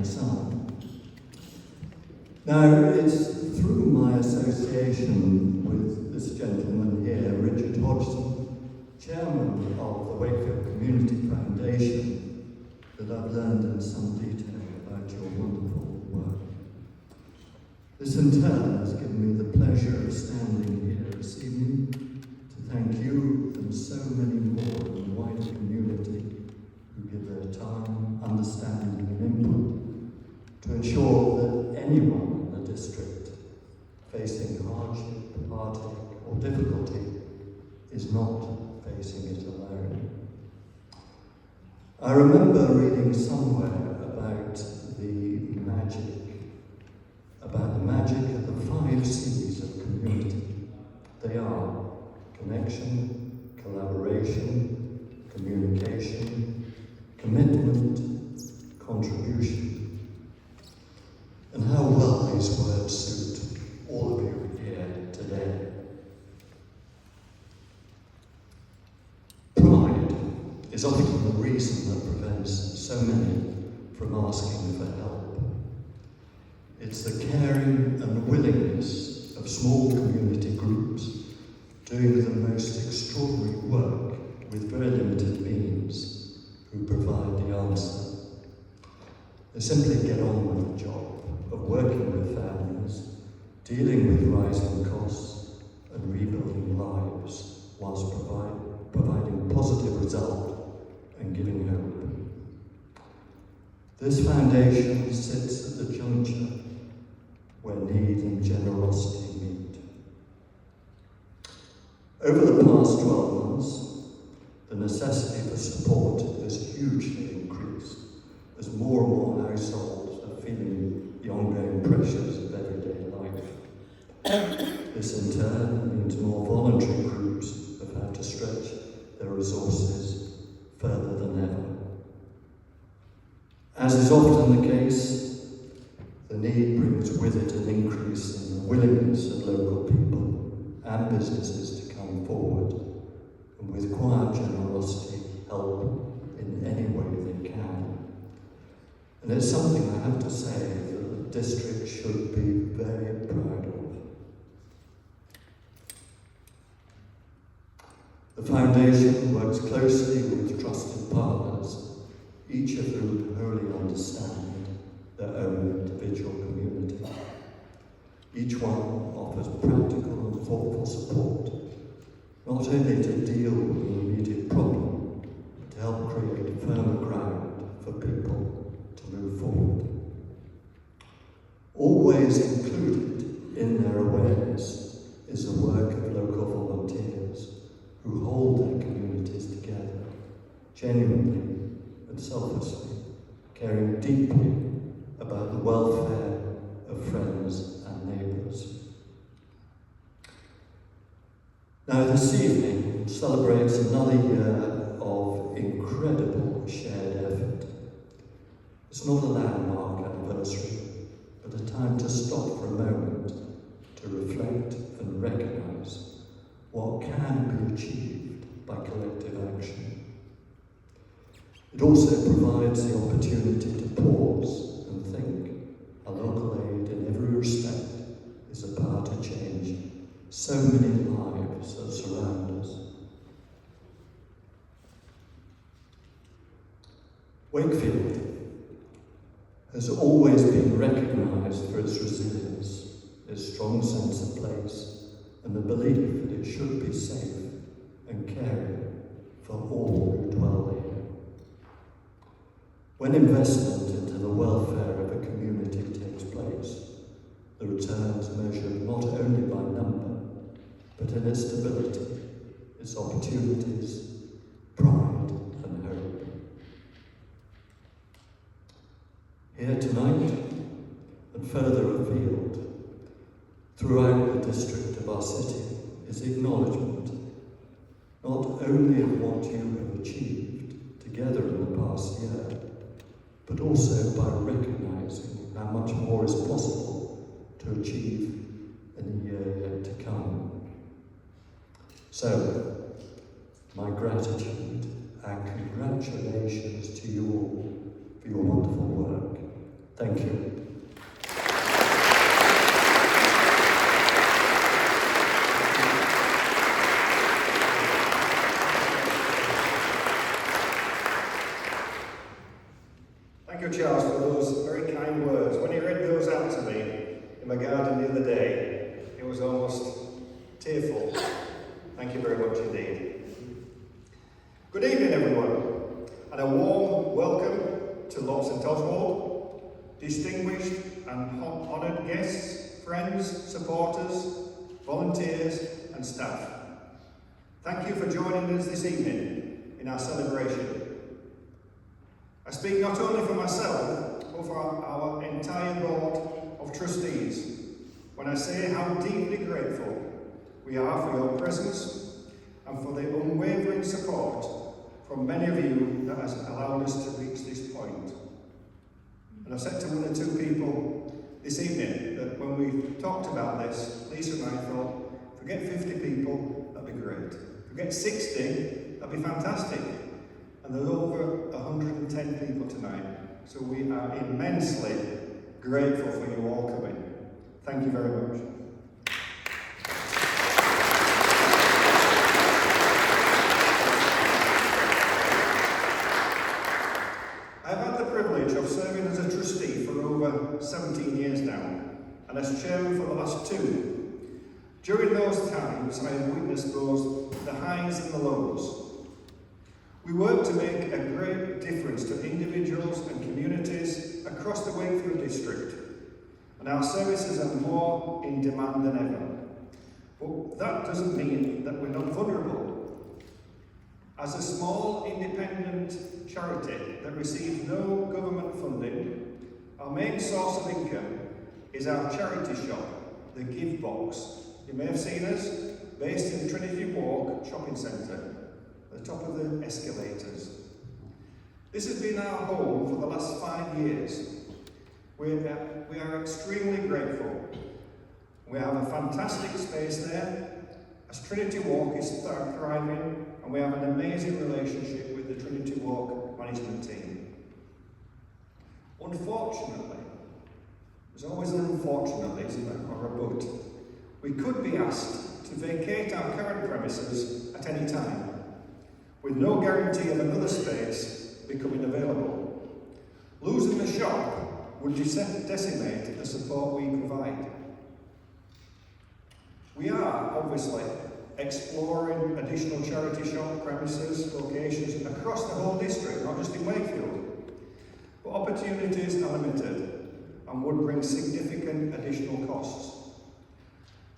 son. Now, it's through my association with this gentleman here, Richard Hodgson, chairman of the Wakefield Community Foundation, that I've learned in some detail about your wonderful work. This in turn has given me the pleasure of standing here this evening to thank you and so many more in the wider community who give their time, understanding and input to ensure that anyone in the district facing hardship, heartache or difficulty is not facing it alone. I remember reading somewhere about the magic of the 5 C's of community. They are connection, collaboration, communication, commitment, contribution. And how well these words suit all of you here today. Pride is often the reason that prevents so many from asking for help. It's the caring and willingness of small community groups doing the most extraordinary work with very limited means who provide the answer. They simply get on with the job of working with families, dealing with rising costs and rebuilding lives whilst providing positive result and giving hope. This foundation sits at the juncture where need and generosity meet. Over the past 12 months, the necessity for support has hugely increased as more and more households are feeling the ongoing pressures of everyday life. This in turn means more voluntary groups have had to stretch their resources further than ever. As is often the case, the need brings with it an increase in the willingness of local people and businesses to come forward and with quiet generosity help in any way they can. And it's something I have to say that the district should be very proud of. The foundation works closely with trusted partners, each of whom wholly understand their own individual community. Each one offers practical and thoughtful support, not only to deal with an immediate problem, but to help create firmer ground for people to move forward. Always included in their awareness is the work of local volunteers who hold their communities together, genuinely and selflessly, caring deeply about the welfare of friends and neighbours. Now this evening celebrates another year of incredible shared effort. It's not a landmark anniversary, but a time to stop for a moment to reflect and recognise what can be achieved by collective action. It also provides the opportunity to pause and think how local aid in every respect is a power to change so many lives that surround us. Wakefield has always been recognised for its resilience, its strong sense of place, and the belief that it should be safe and caring for all who dwell here. When investment into the welfare of a community takes place, the returns measured not only by number, but in its stability, its opportunities, pride and hope. Here tonight, and further afield, throughout the district of our city, is acknowledgement, not only of what you have achieved together in the past year, but also by recognising how much more is possible to achieve in the year yet to come. So, my gratitude and congratulations to you all for your wonderful work Thank you. Thank you, Charles, for those very kind words. When he read those out to me in my garden the other day, it was almost tearful. Thank you very much indeed. Good evening, everyone, and a warm welcome to Lots and Toswold, distinguished and honoured guests, friends, supporters, volunteers and staff. Thank you for joining us this evening in our celebration. I speak not only for myself, but for our entire board of trustees when I say how deeply grateful we are for your presence and for the unwavering support from many of you that has allowed us to reach this point. And I've said to one or two people this evening that when we talked about this, Lisa and I thought, forget 50 people, that'd be great. Forget 60, that'd be fantastic. And there's over 110 people tonight. So we are immensely grateful for you all coming. Thank you very much. I've had the privilege of serving as a trustee for over 17 years now, and as chairman for the last 2. During those times, I have witnessed both the highs and the lows. We work to make a great difference to individuals and communities across the Wakefield district, and our services are more in demand than ever. But that doesn't mean that we're not vulnerable. As a small independent charity that receives no government funding, our main source of income is our charity shop, the Give Box. You may have seen us, based in Trinity Walk Shopping Centre, at the top of the escalators. This has been our home for the last 5 years. We are extremely grateful. We have a fantastic space there, as Trinity Walk is thriving, and we have an amazing relationship with the Trinity Walk management team. Unfortunately, there's always an unfortunately, isn't there, or a but. We could be asked to vacate our current premises at any time, with no guarantee of another space becoming available. Losing the shop would decimate the support we provide. We are obviously exploring additional charity shop premises, locations across the whole district, not just in Wakefield. But opportunities are limited and would bring significant additional costs.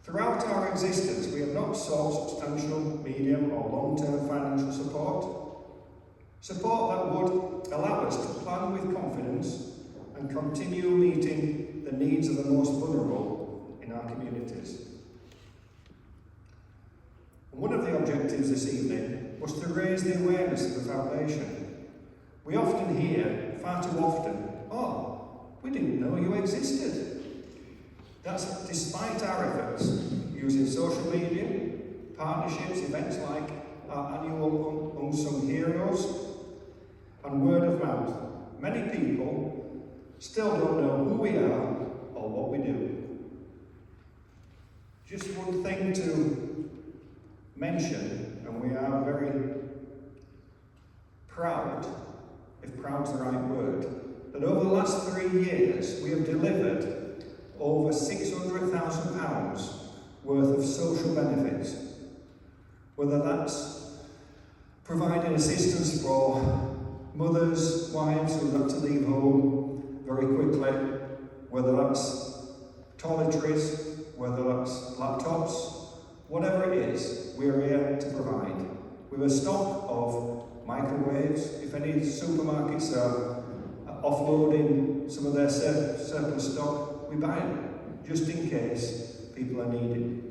Throughout our existence, we have not sought substantial, medium or long-term financial support. Support that would allow us to plan with confidence and continue meeting the needs of the most vulnerable in our communities. One of the objectives this evening was to raise the awareness of the foundation. We often hear, far too often, "Oh, we didn't know you existed." That's despite our efforts using social media, partnerships, events like our annual Unsung Heroes, and word of mouth. Many people still don't know who we are or what we do. Just one thing to mention, and we are very proud, if proud's the right word, that over the last 3 years we have delivered over £600,000 worth of social benefits, whether that's providing assistance for mothers, wives who have to leave home very quickly, whether that's toiletries, whether that's laptops, whatever it is, we are here to provide. We have a stock of microwaves. If any supermarkets are offloading some of their surplus stock, we buy them, just in case people are needed.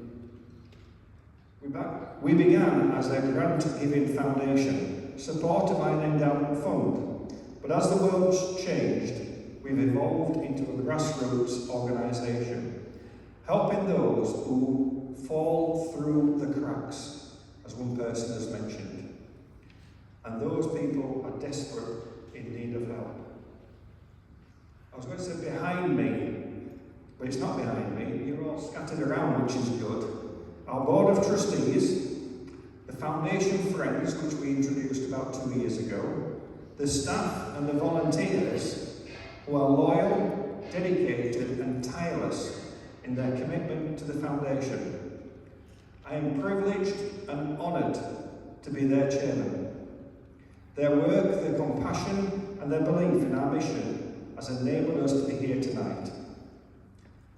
We began as a grant-giving foundation, supported by an endowment fund, but as the world's changed, we've evolved into a grassroots organisation, helping those who fall through the cracks, as one person has mentioned. And those people are desperate in need of help. I was going to say behind me, but it's not behind me, you're all scattered around, which is good. Our Board of Trustees, the Foundation Friends, which we introduced about 2 years ago, the staff and the volunteers who are loyal, dedicated and tireless in their commitment to the Foundation. I am privileged and honoured to be their chairman. Their work, their compassion and their belief in our mission has enabled us to be here tonight.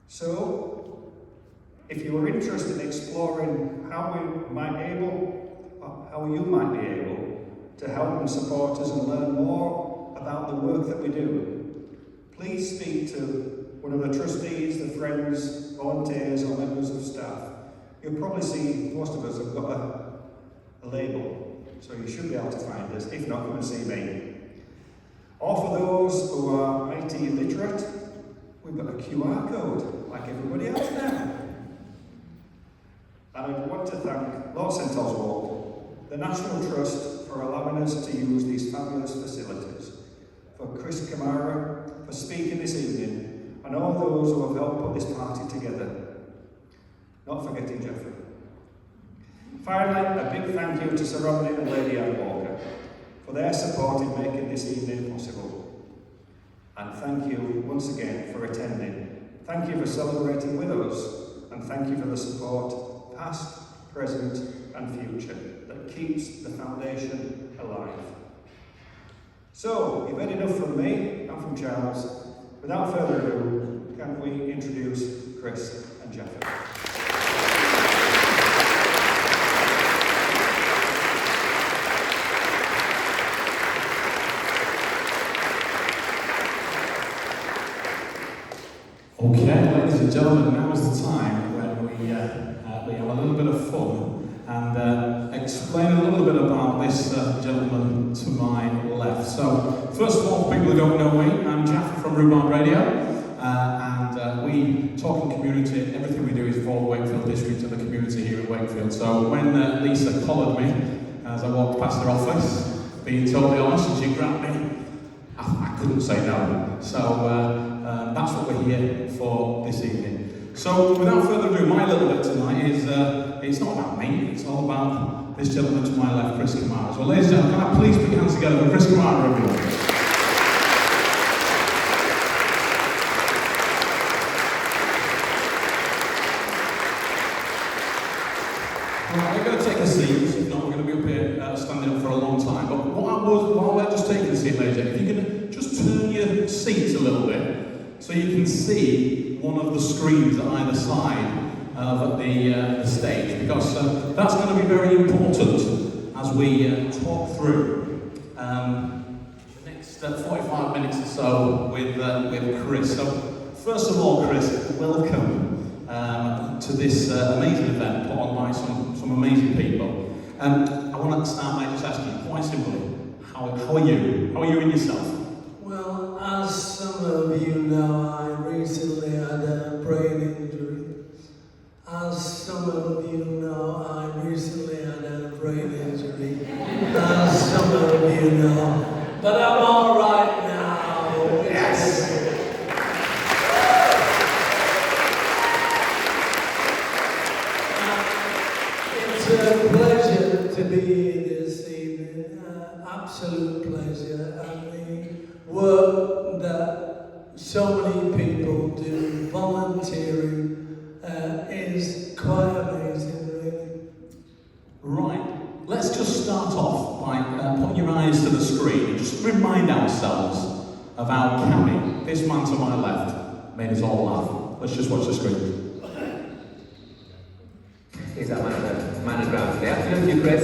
So, if you are interested in exploring how you might be able to help and support us and learn more about the work that we do, please speak to one of the trustees, the friends, volunteers or members of staff. You'll probably see most of us have got a label, so you should be able to find us. If not, come and see me. Or for those who are IT illiterate, we've got a QR code, like everybody else now. And I want to thank Lord St Oswald, the National Trust, for allowing us to use these fabulous facilities, for Chris Kamara for speaking this evening, and all those who have helped put this party together. Not forgetting Jeffrey. Finally, a big thank you to Sir Rodney and Lady Anne Walker for their support in making this evening possible. And thank you once again for attending. Thank you for celebrating with us, and thank you for the support, past, present and future, that keeps the Foundation alive. So, you've heard enough from me and from Charles. Without further ado, can we introduce Chris and Jeffrey? Okay, ladies and gentlemen, now is the time when we have a little bit of fun and explain a little bit about this gentleman to my left. So, first of all, for people who don't know me, I'm Jeff from Rhubarb Radio, and we talk in community. Everything we do is for the Wakefield district and the community here in Wakefield. So, when Lisa collared me as I walked past her office, being totally honest, and she grabbed me, I couldn't say no. So, that's what we're here for this evening. So, without further ado, my little bit tonight is, it's not about me, it's all about this gentleman to my left, Chris Kamara. So, ladies and gentlemen, can I please put your hands together for Chris Kamara, everyone? Right, we're going to take a seat, if not, we're going to be up here standing up for a long time. But while we're just taking a seat, ladies and gentlemen, if you can just turn your seats a little bit, so you can see one of the screens at either side of the stage, because that's going to be very important as we talk through the next 45 minutes or so with Chris. So, first of all, Chris, welcome to this amazing event put on by some amazing people. I want to start by just asking you, quite simply, how are you? How are you in yourself? Well, as some of you know, I recently had a brain injury. As some of you know, I recently had a brain injury. As some of you know. But I'm all right now. Yes! It's a pleasure to be here this evening. Absolute pleasure. And the work that so many people do, volunteering, is quite amazing, really. Right, let's just start off by putting your eyes to the screen and just remind ourselves of how Cammy, this man to my left, made us all laugh. Let's just watch the screen. Is that man around? Yeah, thank you, Chris.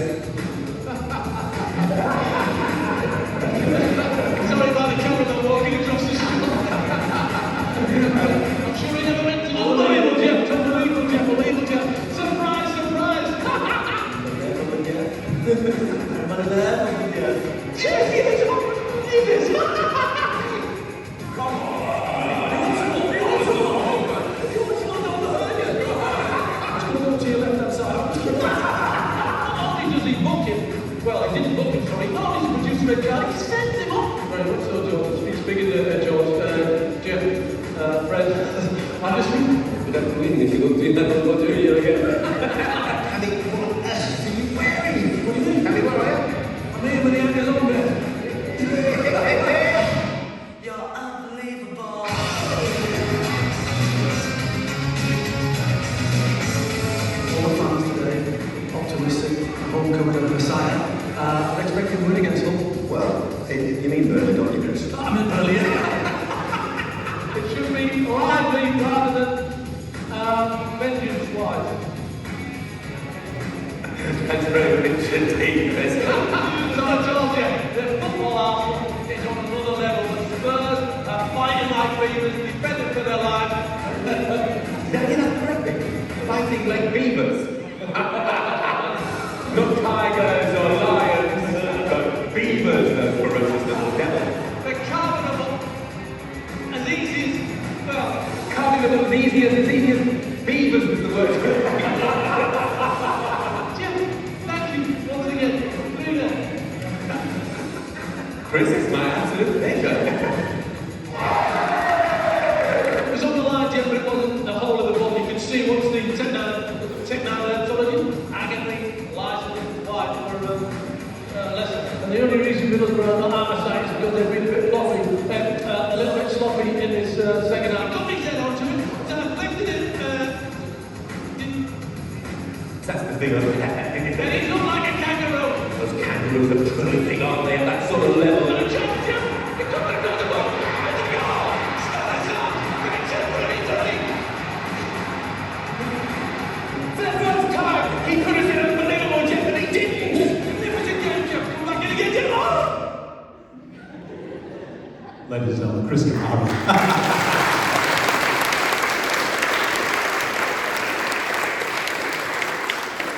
Sorry about the cameraman walking across the street. I'm sure he never went to unbelievable Jeff. Unbelievable Jeff. Surprise, surprise. Everybody there? Jeff, you don't believe it. Come on. To your left-hand side. Not only does he eyes. That's very rich indeed, Chris. So I told you, the football Arsenal is on another level. The Spurs are fighting like beavers, defending for their lives. Did I get that correctly? Fighting like beavers. Not tigers or lions, but beavers, those ferocious little devils. They're carving them up as easy as, well, Carving them up as easy as beavers was the word. Jim, thank you once again. Brilliant. Chris, it's my absolute pleasure. It was on the line, Jim, but it wasn't the whole of the ball. You could see once the technology, agony, license, wide for lessons. And the only reason Middlesbrough are not our side is because they've been a bit floppy, a little bit sloppy in this second half. Got me head onto it, so I lifted it. That's the thing over there. And he's not like a kangaroo. Those kangaroos are terrific, aren't they, at that sort of level? Got a chance, Jim. He got the ball. It's a goal. Stand up. It's a pretty. For the first time, he could have said unbelievable, Jeff, but he didn't. Magnificent game, Jim. Come back in again, Jim. Oh! Ladies and gentlemen, Chris Kamara.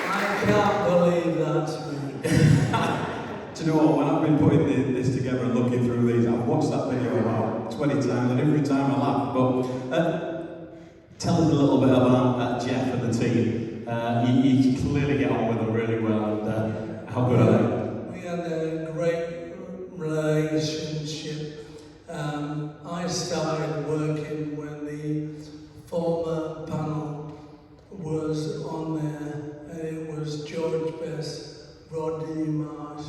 I can't believe that's me. Do you know what? When I've been putting this together and looking through these, I've watched that video about 20 times, and every time I laugh. But tell us a little bit about Jeff and the team. You clearly get on with them really well. And how good are they? We had a great relationship. I started working when the former panel was on there, and it was George Best, Rodney Marsh,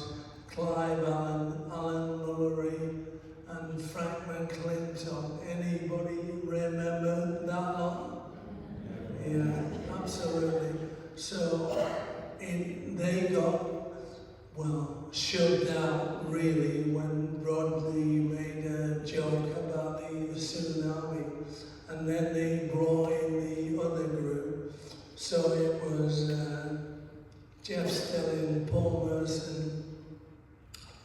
Clive Allen, Alan Mullery, and Frank McClintock. Anybody remember that lot? Yeah, absolutely. So they got, well, shoved out really when Rodney made a joke about the tsunami, and then they brought in the other group. So it was Jeff Stelling, Paul Merson,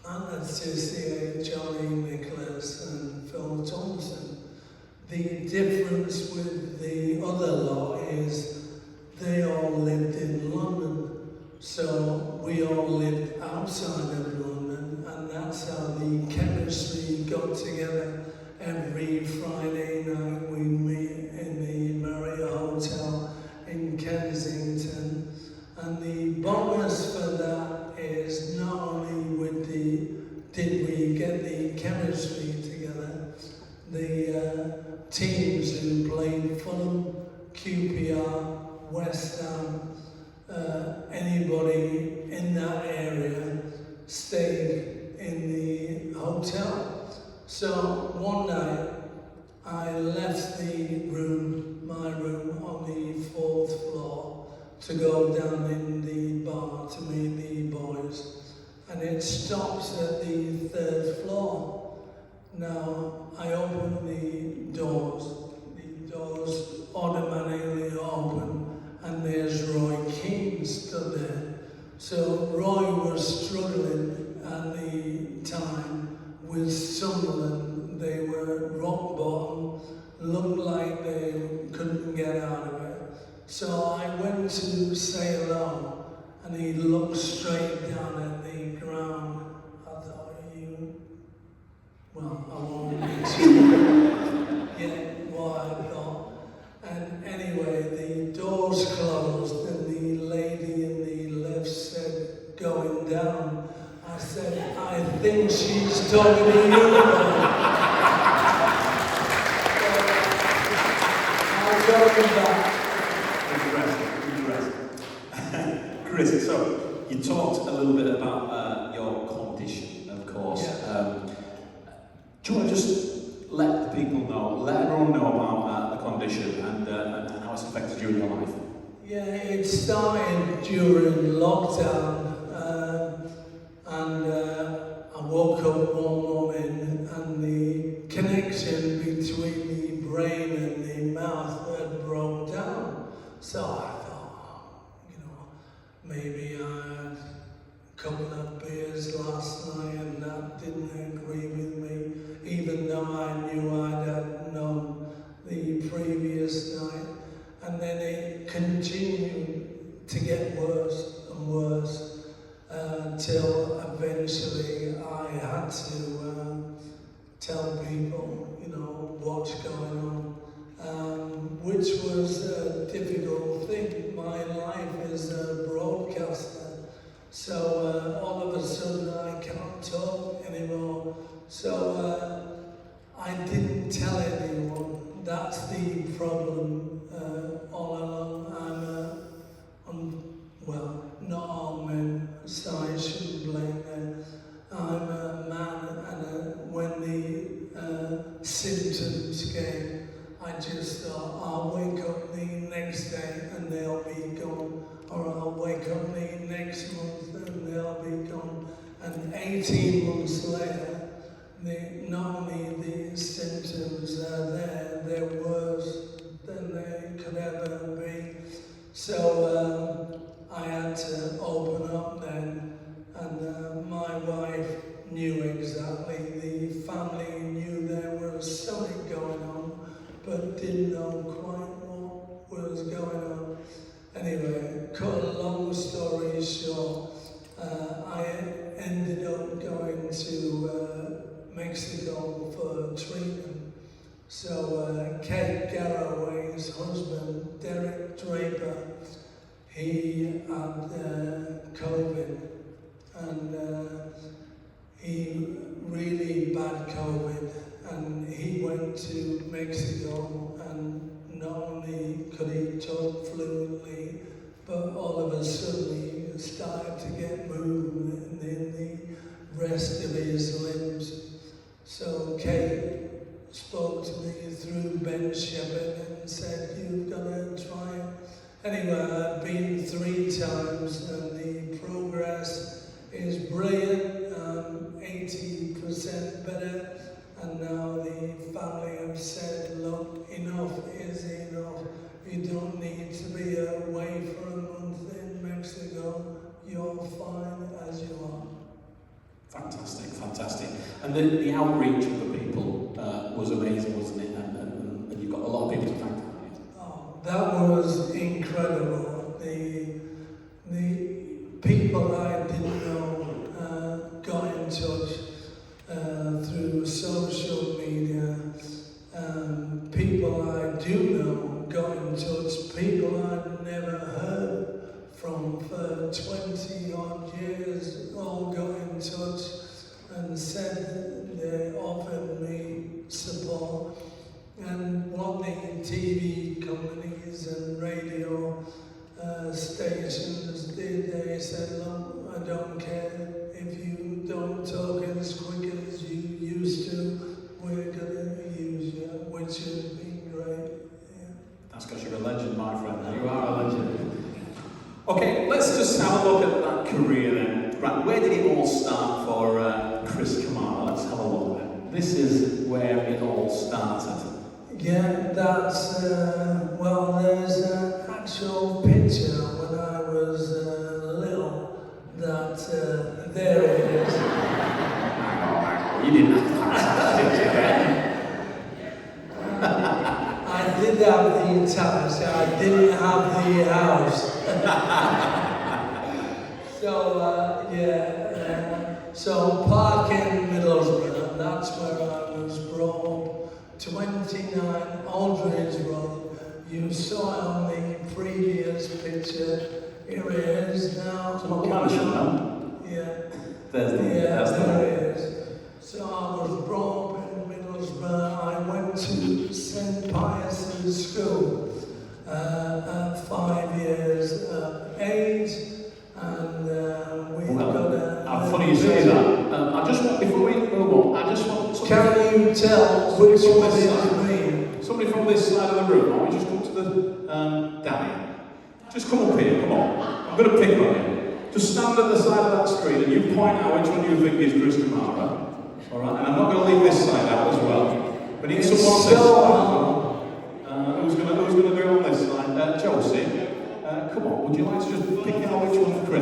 and let's just say Johnny Nicholas and Phil Thompson. The difference with the other lot is they all lived in London. So we all lived outside of London, and that's how the chemistry got together. Every Friday night we meet in the Marriott Hotel in Kensington, and the bonus for that is not only did we get the chemistry together, the teams who played Fulham, QPR, West Ham, anybody in that area stayed in the hotel. So one night I left my room on the 4th floor to go down in the bar to meet the boys, and it stops at the 3rd floor. Now I open the doors automatically open, and there's Roy Keane stood there. So Roy was struggling at the time with Sunderland. They were rock bottom, looked like they couldn't get out of it. So I went to say hello, and he looked straight down at the ground. I thought, well, I won't get what I thought. And anyway, the doors closed, and the lady in the lift said, going down. I said, I think she's talking to you. I'll go back. Chris, so you talked a little bit about your competition, of course. Yeah. Do you want to just let the people know, let everyone know about the condition and how it's affected you in your life? Yeah, it started during lockdown, and I woke up one morning and the connection between the brain and the mouth had broke down. So I thought, maybe I had a couple of beers last night and that didn't agree with me, even though I knew I'd had none the previous night. And then it continued to get worse and worse till eventually I had to tell people, you know, what's going on, which was a difficult thing. My life is a broadcaster, so all of a sudden I can't talk anymore. So I didn't tell anyone. That's the problem all along. Well, not all men, so I shouldn't blame them. I'm a man, and when the symptoms came, I just thought I'll wake up the next day and they'll be gone, or I'll wake up the next month and they'll be gone. And 18 months later, not only the symptoms are there, they're worse than they could ever be. So I had to open up then, and my wife knew exactly. The family knew there was something going on, but didn't know quite what was going on. Anyway, cut a long story short, I ended up going to Mexico for treatment. So Kate Garraway's husband, Derek Draper, he had COVID, and he really bad COVID, and he went to Mexico, and not only could he talk fluently, but all of a sudden he started to get movement in the rest of his limbs. So Kate spoke to me through Ben Shepherd and said, "You've got to try it." Anyway, I've been 3 times and the progress is brilliant, 80% better, and now the family have said, "Look, enough is enough. You don't need to be away for a month in Mexico. You're fine as you are." Fantastic, fantastic. And the outreach of the people was amazing, wasn't it? And you've got a lot of people to thank for that. Oh, that was incredible. The people I didn't know got in touch through social media. People I do know got in touch. People I'd never heard from for 20 odd years all got in touch and said they offered me support. And what the TV companies and radio stations did, they said, "Look, I don't care if you don't talk as quick as you used to, we're going to use you," which has been great. Yeah. That's because you're a legend, my friend. You are a legend. Okay, let's just have a look at that career then. Right, where did it all start for Chris Kamara? Let's have a look then. This is where it all started. Yeah, that's, well, there's an actual picture when I was little that, there it is. You didn't have that picture then. I did have the attached, I didn't have the house. So, so Park in Middlesbrough, that's where I was brought up. 29 Aldridge Road. You saw it on the previous picture. Here it is now. It's not mansion, no? Yeah. That's there it is. So I was brought up in Middlesbrough. I went to St. Pius's School at 5 years of age, and we've got a... funny you say that. I just want, before we move on, I just want... Can you tell which one it is me? Somebody from this side of the room, why don't we just come to the... Danny. Just come up here, come on. I'm going to pick on you. Just stand at the side of that screen and you point out which one you think is Chris Kamara. Alright, and I'm not going to leave this side out as well. We need someone on this side. Who's going to do it on this side? Josie, come on, would you like to just pick out which one's Chris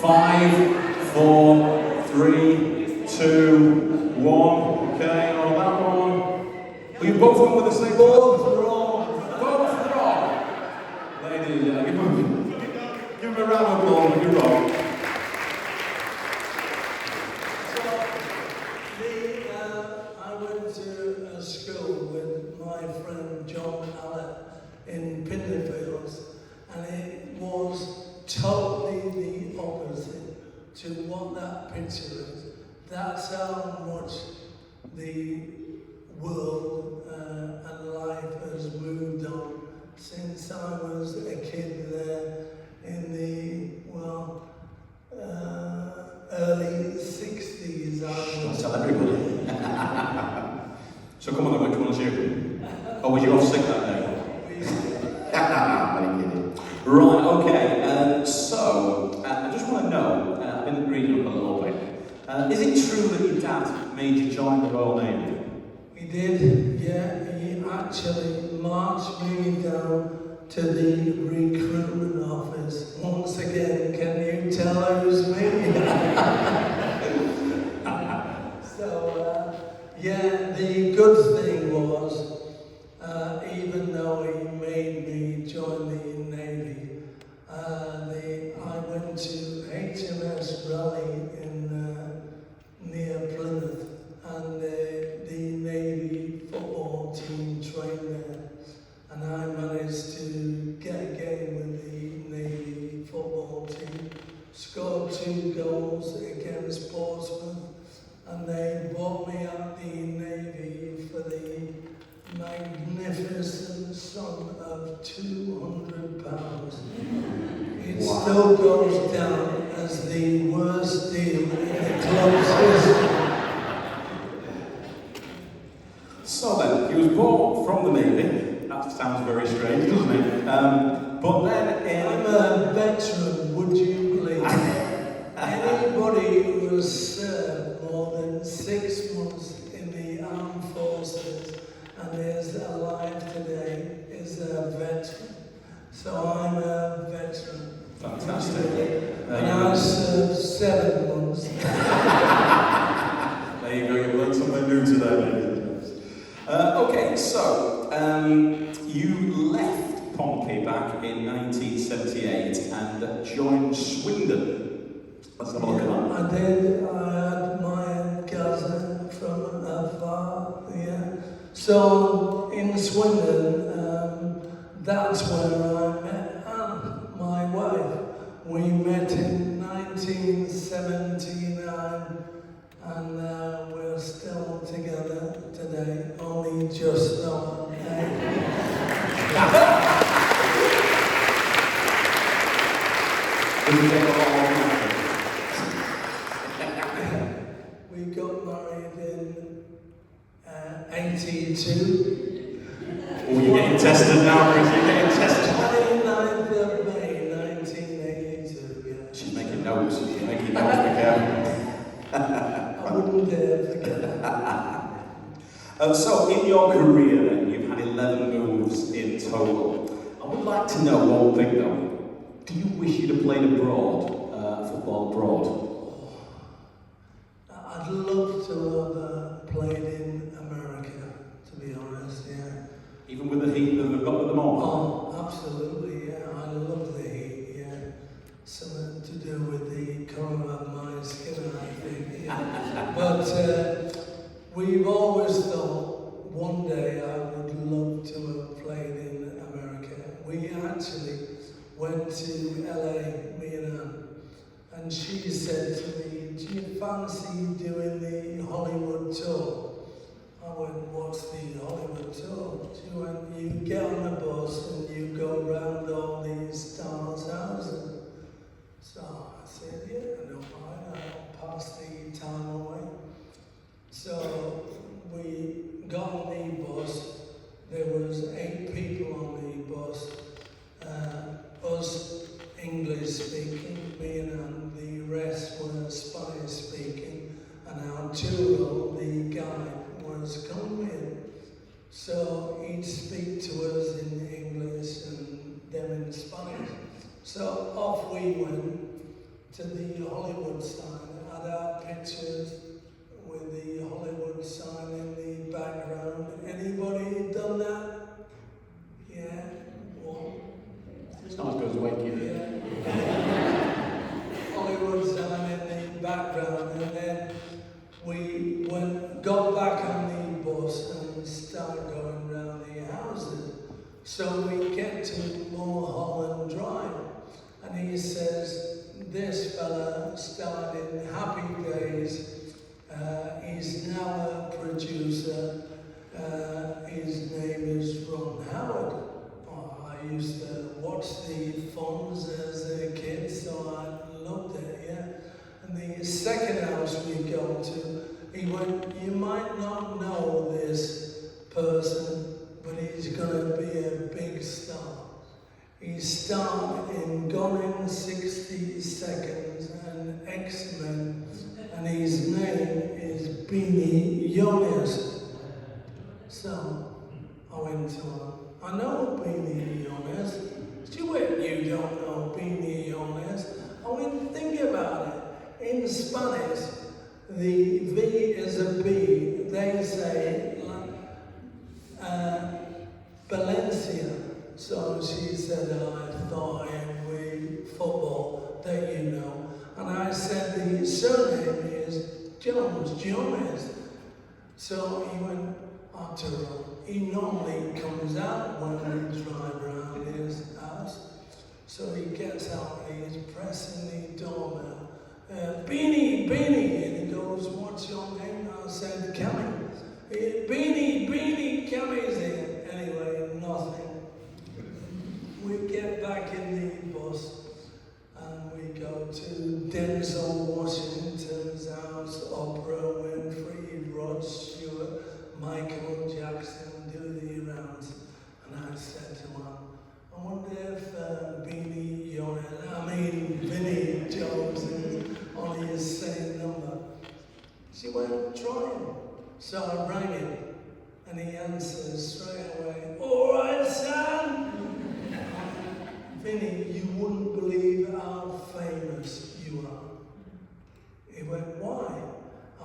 5, 4, 3, 2, 1. Okay, on that one. Well, you both come with the same both wrong. Both wrong. Ladies, yeah, give them a round of applause if you're wrong. I went to a school with my friend John Allen in Pinderfields, and it was totally the opposite to what that picture is. That's how much the world and life has moved on since I was a kid there in the, early 60s. Don't tell everybody. So come on then, which one was you? Or was you off sick that day? Right, okay, so I just want to know, I've been reading up a little bit, is it true that your dad made you join the Royal Navy? He did, yeah. He actually marched me down to the recruitment office. Once again, can you tell who's me? So, the good thing was, even though he made me join the Navy, I went to HMS Raleigh near Plymouth, and the Navy football team trained there, and I managed to get a game with the Navy football team, scored 2 goals against Portsmouth, and they bought me out the Navy for the magnificent sum of £200. It still goes down as the worst deal in the club's history. So then, he was bought from the Navy. That sounds very strange, doesn't it? But then I'm a veteran, would you believe? Anybody who has served more than 6 months in the armed forces and is alive today is a veteran. So I'm a veteran. Fantastic. And I served 7 months. There you go, you learned something new today, ladies and gentlemen. Okay, so you left Pompey back in 1978 and joined Swindon. Let's have a look at that. I did. I had my cousin from afar, yeah. So in Swindon, that's where I met Anne, my wife. We met in 1979, and we're still together today, only just on. We got married in 82. Oh, you're getting tested now, Chris. You're getting tested. 29th of May, 1982, yeah. She's making notes. She's making notes, be careful. I wouldn't dare forget that. So, in your career then, you've had 11 moves in total. I would like to know one thing though. Do you wish you'd have played abroad, football abroad? I'd love to have played in America, to be honest, yeah. Even with the heat that we've got at the moment? Oh, absolutely, yeah. I love the heat, yeah. Something to do with the colour of my skin, I think, yeah. But we've always thought one day I would love to have played in America. We actually went to LA, me and Anne, and she said to me, do you fancy doing the Hollywood tour? I went, what's the Hollywood tour? She went, you get on the bus and you go round all these stars' houses. So I said, yeah, no mind, I'll pass the time away. So we got on the bus. There was 8 people on the bus. Us English speaking, me and Anne, the rest were Spanish speaking, and our tour, the guide, was Colombian. So he'd speak to us in English and them in Spanish. So off we went to the Hollywood sign. It had our pictures with the Hollywood sign in the background. Anybody done that? Yeah? One? It's not as good as Wakefield. Yeah. Hollywood sign in the background, and then we got back on the bus and started going round the houses. So we get to Mulholland Drive, and he says, this fella started Happy Days. He's now a producer. His name is Ron Howard. I used to watch the Fonz as a kid, so I loved it, yeah. And the second house we go to, he went, you might not know this person, but he's going to be a big star. He starred in Gone in 60 Seconds and X-Men, and his name is Beanie Yonis. So I went to him. I know Beanie Yonis. Stuart, you don't know Beanie Yonis. I went, think about it. In Spanish, the V is a B. They say Valencia. So she said, I thought in football that you know. And I said, the surname is Jones. So he went, Arturo. He normally comes out when we drive around his house. So he gets out and he's pressing the doorbell. Beanie, and he goes, what's your name? I said, Cammy. Beanie, Cammy's here. Anyway, nothing. We get back in the bus and we go to Denzel Washington's house, Oprah Winfrey, Rod Stewart, Michael Jackson do the rounds. And I said to him, I wonder if Vinnie Jones is on his same number. She went, try him. So I rang him and he answers straight away, all right, son. Vinny, you wouldn't believe how famous you are. He went, why?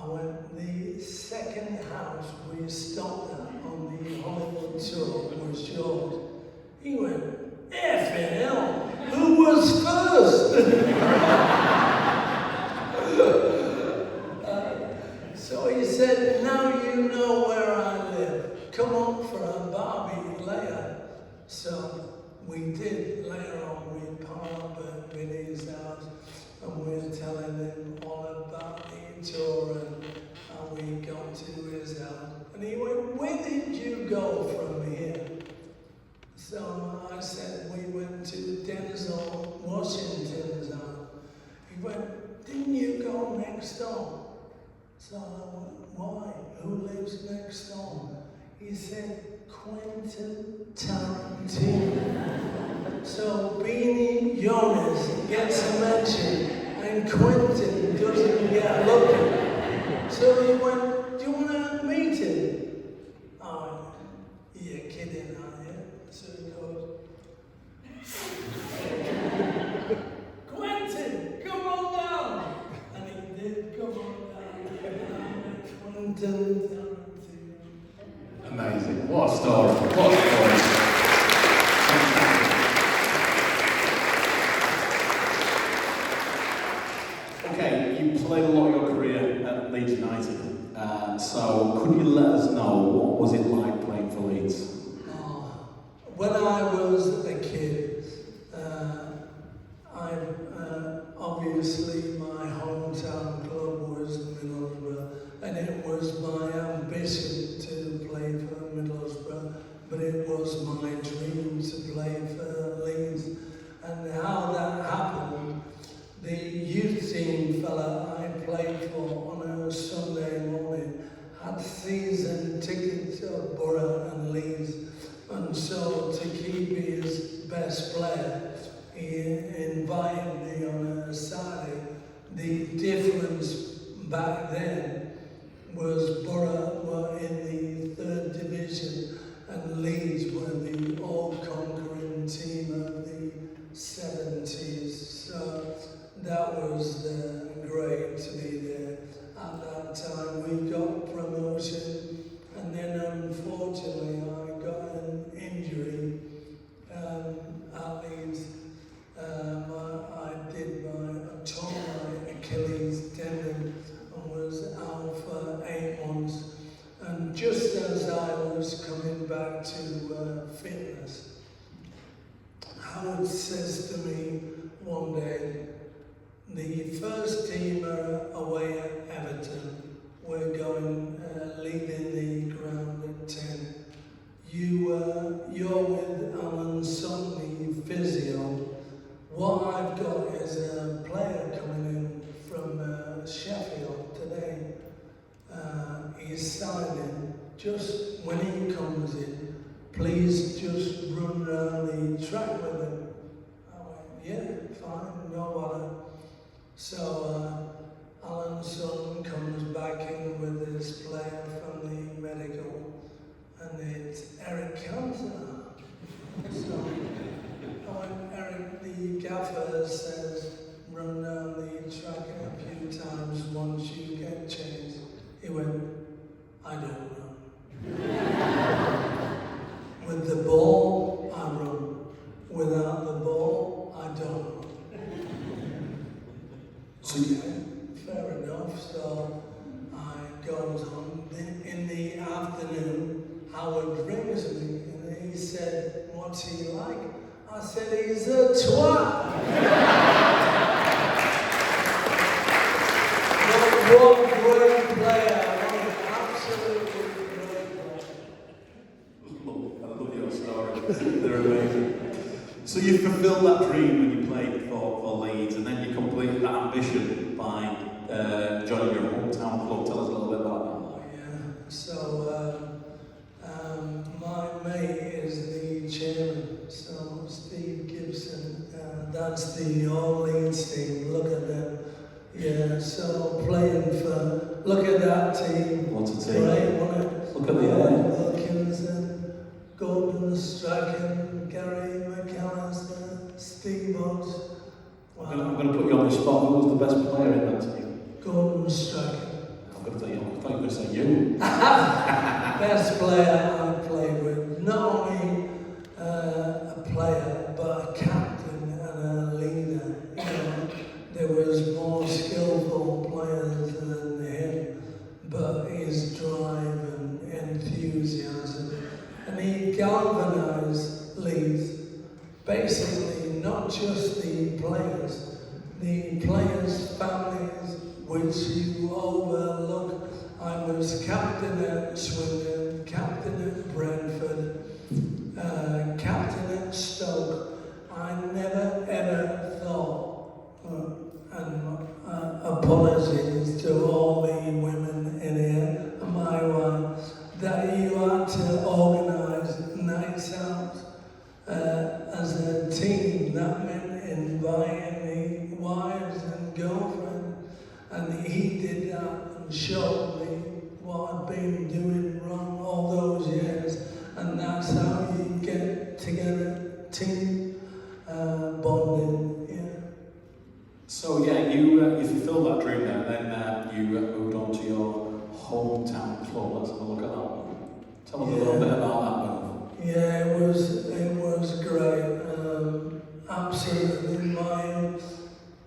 I went, the second house we stopped at on the Hollywood tour was yours. He went, effing hell, who was first? So he said, now you know where I live. Come on for a barbie later. So we did. Later on, we parked up at Vinny's house and we're telling him all about the tour and how we got to his house. And he went, where did you go from here? So I said, we went to Denzel Washington's house. He went, didn't you go next door? So I went, why? Who lives next door? He said, Quentin Tarantino. So Beanie Yonis gets a mention and Quentin doesn't get looked. So he went, do you want to meet him? Oh, you're kidding, aren't you? So he goes, Quentin, come on down. And he did come on down. Quentin Tarantino. Amazing. What a story. What a story. Okay, you played a lot of your career at Leeds United. So could you let us know what was it like playing for Leeds? When I was a kid, obviously my hometown club was Middlesbrough, and it was my ambition to play for Middlesbrough, but it was my dream to play for Leeds. And how that happened, the youth team fella I played for on a Sunday morning had season tickets to Borough and Leeds, and so to keep his best player, he invited me on a Saturday. The difference back then was Borough were in the 3rd division and Leeds were the all-conquering team of the 70s. So that was Howard says to me one day, the first team are away at Everton. We're going, leaving the ground at 10. You're with Alan Sutton, the physio. What I've got is a player coming in from Sheffield today. He's signing. Just when he comes in, please just run around the track with him. I went, yeah, fine, no bother. So Alan Sutton comes back in with his player from the medical, and it's Eric Cantona. So I went, Eric, the gaffer says, run down the track a few times once you get changed. He went, I don't run. With the ball, I run. Without the ball, I don't run. So Okay, fair enough. So I goes on. Then in the afternoon, Howard rings me and he said, what's he like? I said, he's a twat. What a great player. What an absolutely great player. I love your stories. They're amazing. So you fulfilled that dream when you played for Leeds, and then you completed that ambition by joining your hometown club. Tell us a little bit about Yeah. So my mate is the chairman. So Steve Gibson, that's the All Leeds team. Look at them. Yeah, so playing for, look at that team. What a team. Great, wasn't it? Look at the air. Wilkinson, Gordon Strachan, Gary McAllister, Steve Hodge. I'm going to put you on the spot. Who was the best player in that team? Gordon Strachan. I'm going to tell you. I thought you were going to say you. Best player I played with. Not only a player, but a captain and a leader. You know, there was more skillful players than him, but his drive and enthusiasm, and he galvanised Leeds. Basically, not just the players' families, which you overlook. I was captain at Swindon, captain at Brentford, captain at Stoke. I never ever thought, and apologies to all the women in here, and my wife, that you had to organise nights out as a team. That meant inviting the wives and girlfriends, and he did that and showed me what I'd been doing wrong all those years, and that's how you get together, team bonding. Yeah. So yeah, you fulfilled that dream there, then you moved on to your hometown club. Let's have a look at that one. Tell us a little bit about that move. Yeah, it was great. Absolutely, my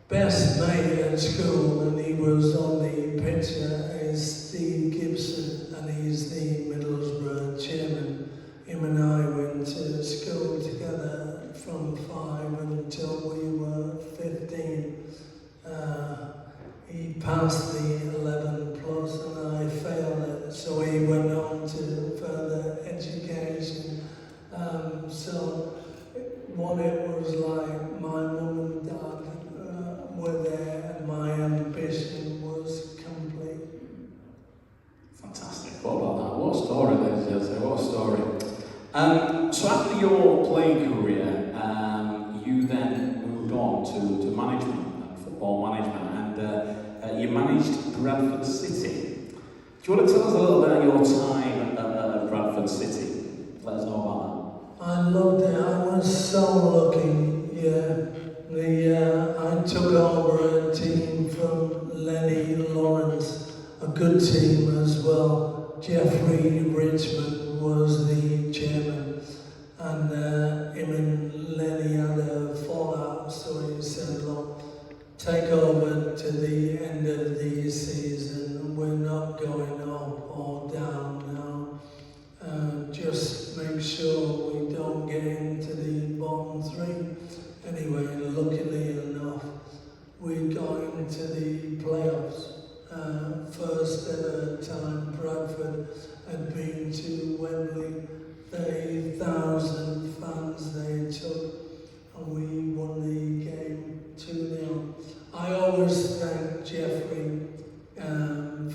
best mate at school, and he was on the picture, is Steve Gibson, and he's the Middlesbrough chairman. Him and I went to school together from 5 until we were 15. He passed the 11 plus and I failed it, so he went on to further education. So what it was like, my mum and dad were there, and my ambition was complete. Fantastic. What about that? What a story, ladies and gentlemen. What a story. So after your playing career, you then moved on to management, football management, and you managed Bradford City. Do you want to tell us a little bit about your time at Bradford City? Let us know about that. I loved it. I was so lucky. Yeah, I took over a team from Lenny Lawrence, a good team as well. Jeffrey Richmond was the chairman, and him and Lenny had a fallout. So he said, "Look, take over to the end of the season. We're not going up or down now. Just make sure we don't get into the bottom 3." they took, and we won the game 2-0. I always thank Jeffrey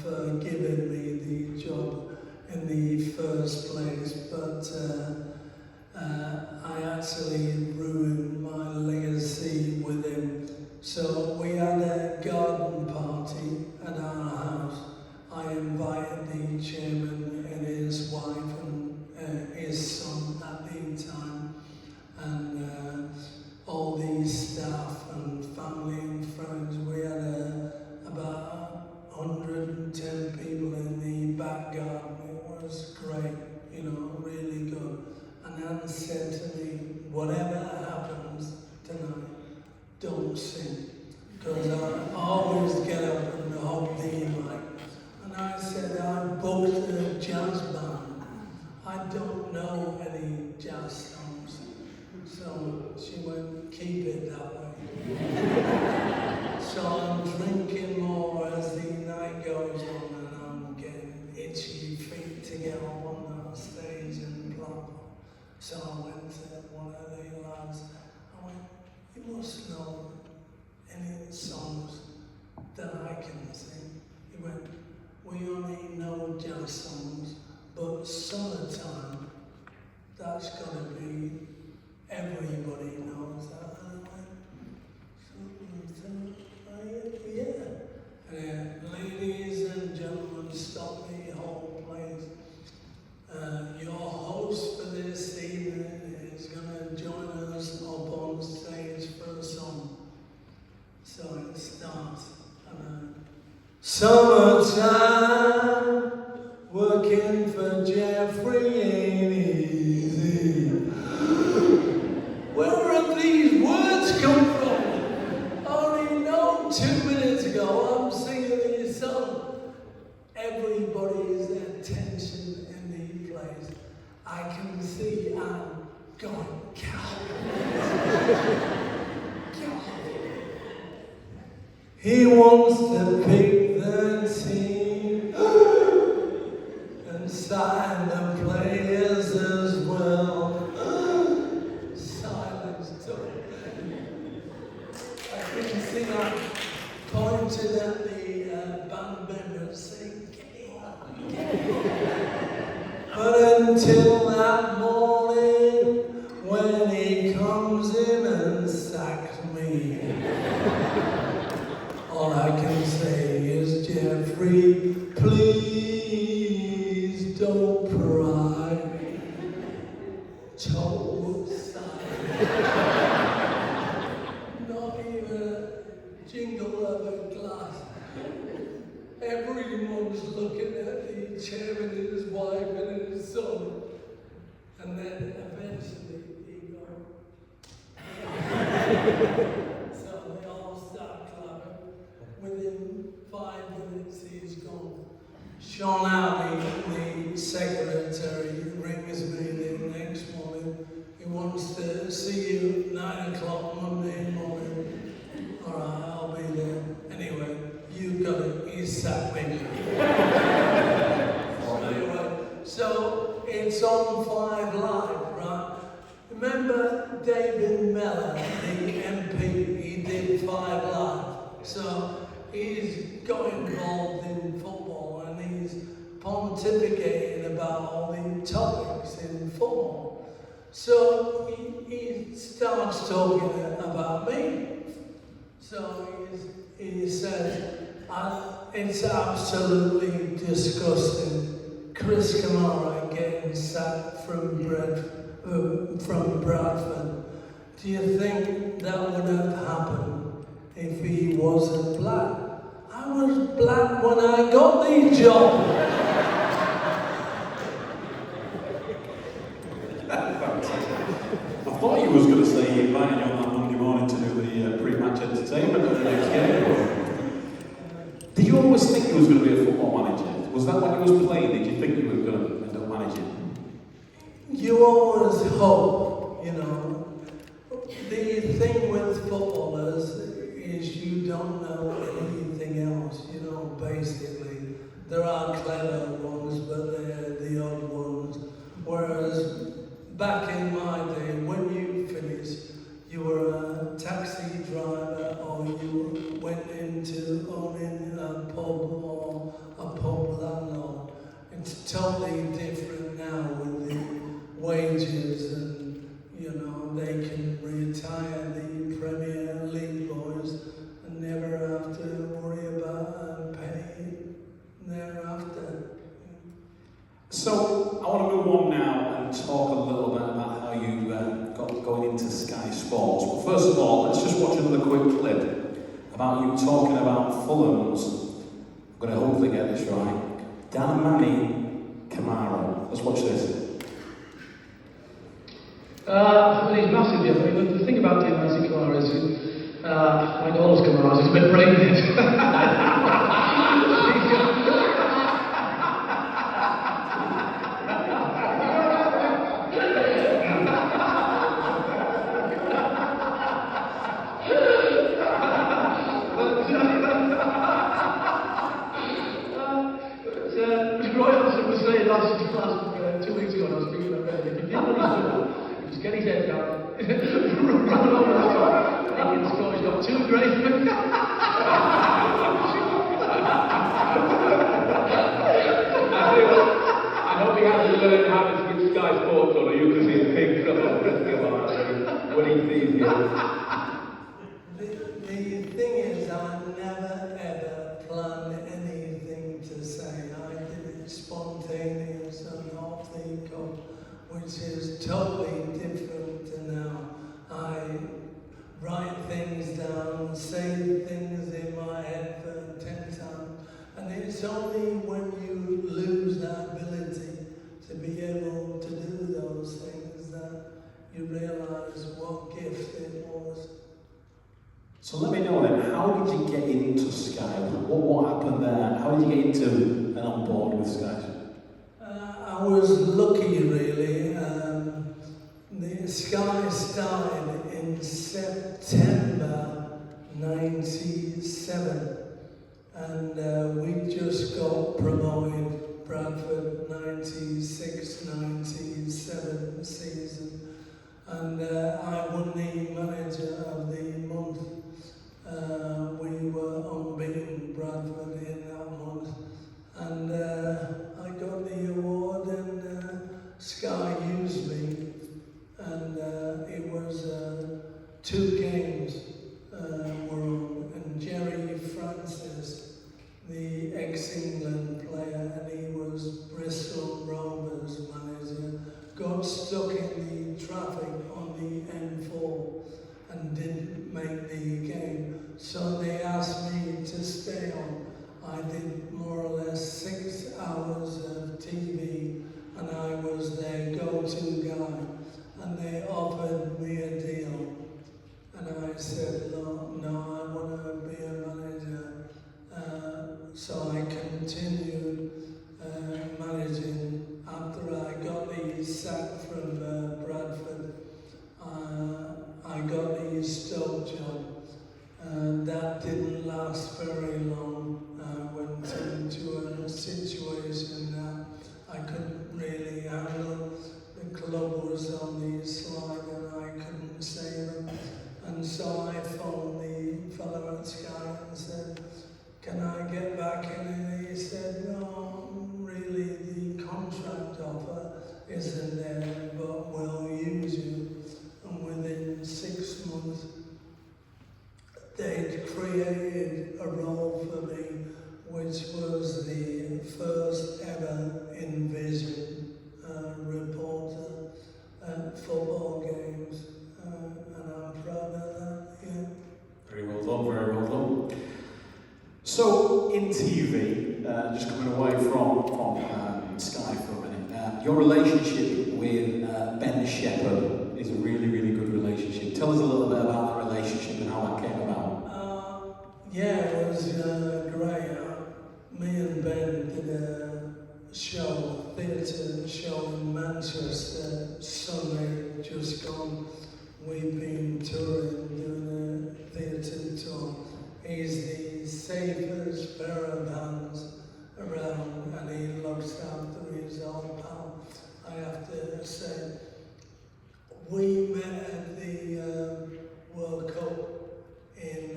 for giving me the job in the first place, but I actually ruined my legacy with him. So we had a garden party at our house. I invited the chairman and his wife and his son at the time, and all these staff and family and friends. We had about 110 people in the back garden. It was great, you know, really good. And Anne said to me, whatever happens tonight, don't sing. Because I always get up and hug the mic. And I said, I booked a jazz band. I don't know any jazz songs. So she went, keep it that way. So I'm drinking more as the night goes on, and I'm getting itchy feet to get up on that stage and plump. So I went to one of the lads. I went, you must know any songs that I can sing. He went, we only know jazz songs, but summertime, that's got to be, everybody knows that. And I went, yeah. And ladies and gentlemen, stop the whole place. Your host for this evening is going to join us up on stage for a song. So it starts. Summertime, working for Jeffrey ain't easy. Where have these words come from? Only know 2 minutes ago I'm singing this song. Everybody's attention in the place. I can see I'm going, he wants to pick the team and sign the players as well. Silence, I can see I'm pointed at the band members saying, get on. But until that morning, when he comes in and sacks me, all I can say is, Jeffrey, please don't cry. Total silence. Not even a jingle of a glass. Everyone's looking at the chairman and his wife and his son. And then eventually he goes. So they all start clapping. Within 5 minutes, he's gone. Sean Alley, the secretary, rings me the next morning. He wants to see you at 9 o'clock Monday morning. All right, I'll be there. Anyway, you got it. He's sat with me. Anyway, so it's on 5 Live, right? Remember David Mellor, the MP? He did 5 Live. So he's got involved in football and he's pontificating about all the topics in football. So he starts talking about me. So he says, it's absolutely disgusting. Chris Kamara getting sacked from Bradford. Do you think that would have happened if he wasn't black? I was black when I got the job. I thought you was going to say you invited you on that Monday morning to do the pre-match entertainment at the next game. Did you always think you was going to be a football manager? Was that when you was playing? Did you think you were going to end up managing? You always hope, you know. The thing with footballers is you don't know anything else, you know, basically. There are clever ones, but they're the odd ones. Whereas back in my day, when you retire the Premier League boys and never have to worry about a penny thereafter. So I want to move on now and talk a little bit about how you got going into Sky Sports. But first of all, let's just watch another quick clip about you talking about Fulham's, I'm going to hopefully get this right, Kamara. Let's watch this. Well, he's massive, yeah. I mean, the thing about Kamara is, like all those Kamaras, he's a bit brain dead. Last 2 weeks ago, I was speaking about it. If you didn't know he's doing it, just get his head down, run over the top, and he can score. He's got 2 great. I hope he hasn't learned how to switch Sky Sports on, or you can see big trouble when he sees you. The thing is, I never ever planned anything to say. I did it spontaneous and off the cuff, which is totally different to now. I write things down, say things in my head for 10 times, and it's only when you lose that ability to be able to do those things that you realise what gift it was. So let me know then, how did you get into Sky? What happened there? How did you get into and on board with Sky? I was lucky, really. The Sky started in September 97, and we just got promoted, Bradford 96-97 season, and I won the Manager of the Month. We were unbeaten, Bradford, in that month, and I got the award, and Sky used me, and it was 2 games were on, and Jerry Francis, the ex-England player, and he was Bristol Rovers manager, got stuck in the traffic on the M4 and didn't make the game. So they asked me to stay on. I did more or less 6 hours of TV, and I was their go-to guy. And they offered me a deal. And I said, no, I want to be a manager. So I continued managing. After I got the sack from Bradford, I got the Stoke job. That didn't last very long. I went into a situation that I couldn't really handle. The club was on the slide and I couldn't save them. And so I phoned the fellow at Sky and said, can I get back in? And he said, no, really, the contract offer isn't there, but we'll use you. And within 6 months, they'd created a role for me, which was the first ever in-vision reporter at football games, and I'm proud of that, yeah. Very well done, very well done. So, in TV, just coming away from Sky for a minute, your relationship with Ben Shepherd is a really, really good relationship. Tell us a little bit about the relationship and how that came about. Yeah, it was great. Me and Ben did a theatre show in Manchester, Sunday just gone. We've been touring, doing a theatre tour. He's the safest pair of hands around, and he looks after his old pal, I have to say. We met at the World Cup in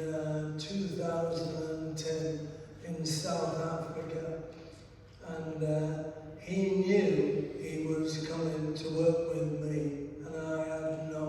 2010 in South Africa, and he knew he was coming to work with me, and I had no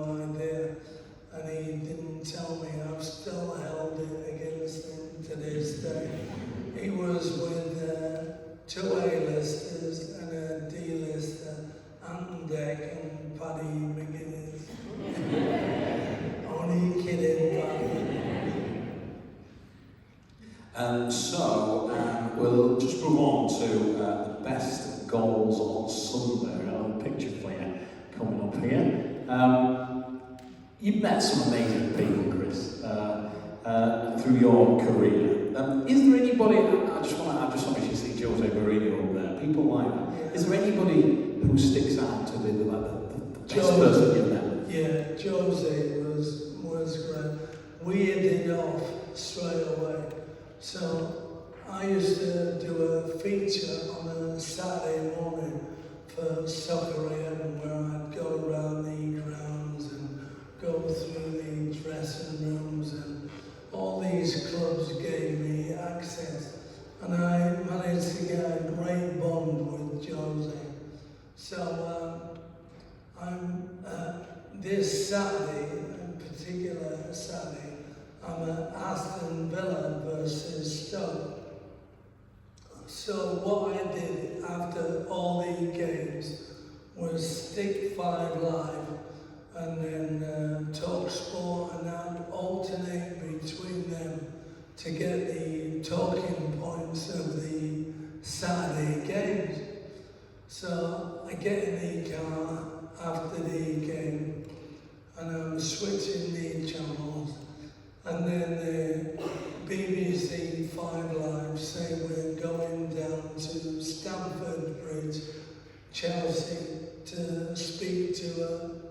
here. You've met some amazing people, Chris, through your career. Is there anybody? I just want to see Jose Mourinho up there. People like that. Is there anybody who sticks out to be the best person you've met? Yeah, Jose was great. We hit it off straight away. So I used to do a feature on a Saturday morning for Soccer AM where I'd go around the grounds and go through the dressing rooms, and all these clubs gave me access. And I managed to get a great bond with Jose. So this Saturday, in particular Saturday, I'm at Aston Villa versus Stoke. So what I did after all the games was stick 5 live and then talk sport, and I'd alternate between them to get the talking points of the Saturday games. So I get in the car after the game and I'm switching the channels, and then the BBC 5 Live say we're going down to Stamford Bridge, Chelsea, to speak to an